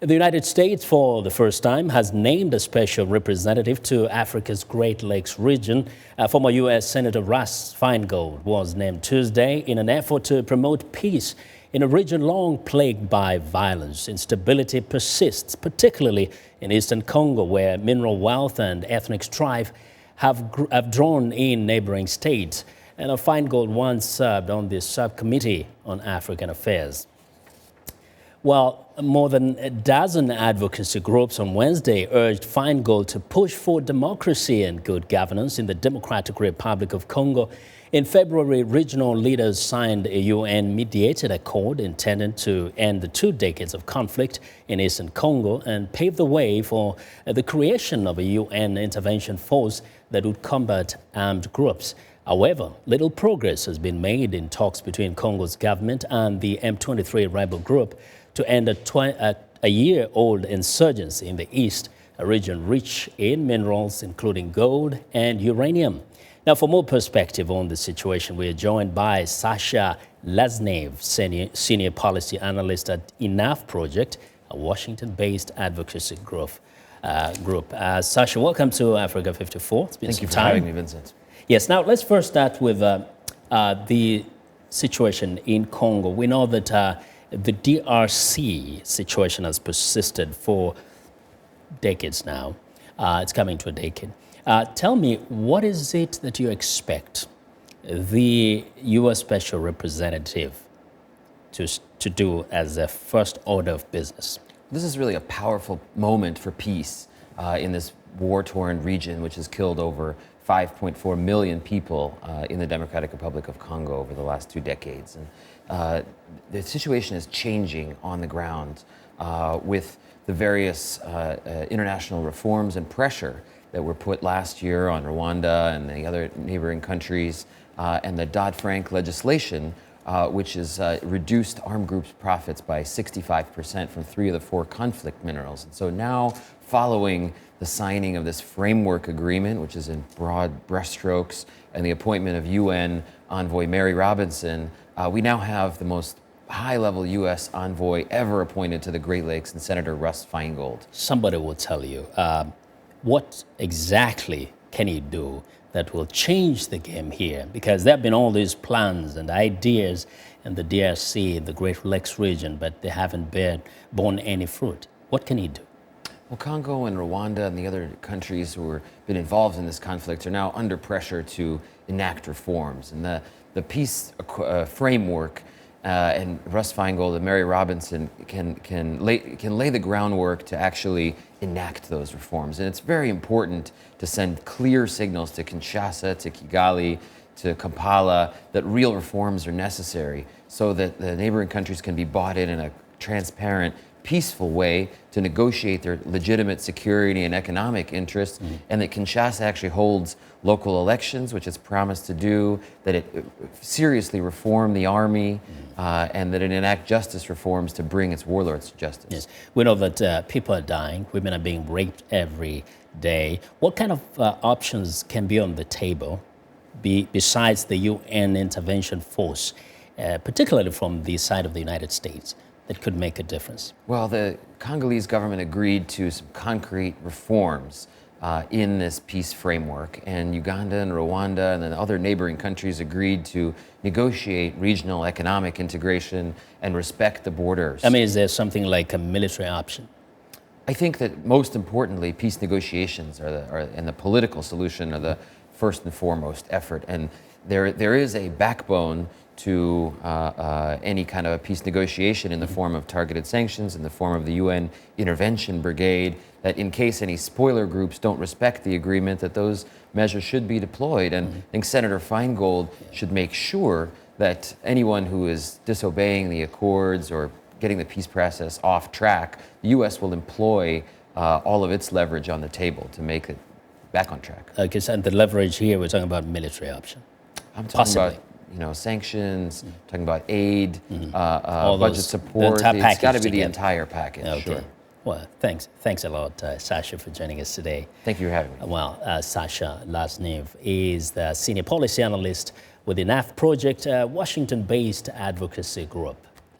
The United States, for the first time, has named a special representative to Africa's Great Lakes region. Former U.S. Senator Russell Feingold was named Tuesday in an effort to promote peace in a region long plagued by violence. Instability persists, particularly in eastern Congo, where mineral wealth and ethnic strife have drawn in neighboring states. And Feingold once served on the subcommittee on African affairs. Well, more than a dozen advocacy groups on Wednesday urged Feingold to push for democracy and good governance in the Democratic Republic of Congo. In February, regional leaders signed a UN-mediated accord intended to end the 2 decades of conflict in eastern Congo and pave the way for the creation of a UN intervention force that would combat armed groups. However, little progress has been made in talks between Congo's government and the M23 rebel group to end a year-old insurgency in the east, a region rich in minerals, including gold and uranium. Now, for more perspective on the situation, we are joined by Sasha Lezhnev, senior policy analyst at Enough Project, a Washington-based advocacy group. Sasha, welcome to Africa 54. It's been Thank you for having me, Vincent. Yes, now let's first start with the situation in Congo. We know that the DRC situation has persisted for decades now. It's coming to a decade. Tell me, what is it that you expect the U.S. Special Representative to do as a first order of business? This is really a powerful moment for peace in this war-torn region, which has killed over 5.4 million people in the Democratic Republic of Congo over the last 2 decades. And the situation is changing on the ground with the various international reforms and pressure that were put last year on Rwanda and the other neighboring countries, and the Dodd-Frank legislation, which has reduced armed groups' profits by 65% from 3 of the 4 conflict minerals. And so now, following the signing of this framework agreement, which is in broad brushstrokes, and the appointment of UN Envoy Mary Robinson, we now have the most high-level U.S. envoy ever appointed to the Great Lakes, and Senator Russell Feingold. Somebody will tell you, what exactly can you do that will change the game here? Because there have been all these plans and ideas in the DRC, the Great Lakes region, but they haven't borne any fruit. What can you do? Well, Congo and Rwanda and the other countries who have been involved in this conflict are now under pressure to enact reforms. And the peace framework and Russ Feingold and Mary Robinson can lay the groundwork to actually enact those reforms. And it's very important to send clear signals to Kinshasa, to Kigali, to Kampala that real reforms are necessary so that the neighboring countries can be bought in a transparent, peaceful way to negotiate their legitimate security and economic interests, and that Kinshasa actually holds local elections, which it's promised to do, that it seriously reform the army, and that it enact justice reforms to bring its warlords to justice. Yes, we know that people are dying, women are being raped every day. What kind of options can be on the table besides the UN intervention force, particularly from the side of the United States, that could make a difference? Well, the Congolese government agreed to some concrete reforms in this peace framework, and Uganda and Rwanda and then other neighboring countries agreed to negotiate regional economic integration and respect the borders. I mean, is there something like a military option? I think that most importantly, peace negotiations and the political solution are the first and foremost effort, and there is a backbone to any kind of a peace negotiation in the form of targeted sanctions, in the form of the UN intervention brigade, that in case any spoiler groups don't respect the agreement, that those measures should be deployed. And I think Senator Feingold should make sure that anyone who is disobeying the accords or getting the peace process off track, the U.S. will employ all of its leverage on the table to make it back on track. Okay, and the leverage here, we're talking about military option. I'm talking about sanctions, talking about aid, budget support. It's got to be the entire package. Okay. Sure. Well, thanks a lot, Sasha, for joining us today. Thank you for having me. Well, Sasha Lezhnev is the senior policy analyst with the Enough Project, a Washington-based advocacy group.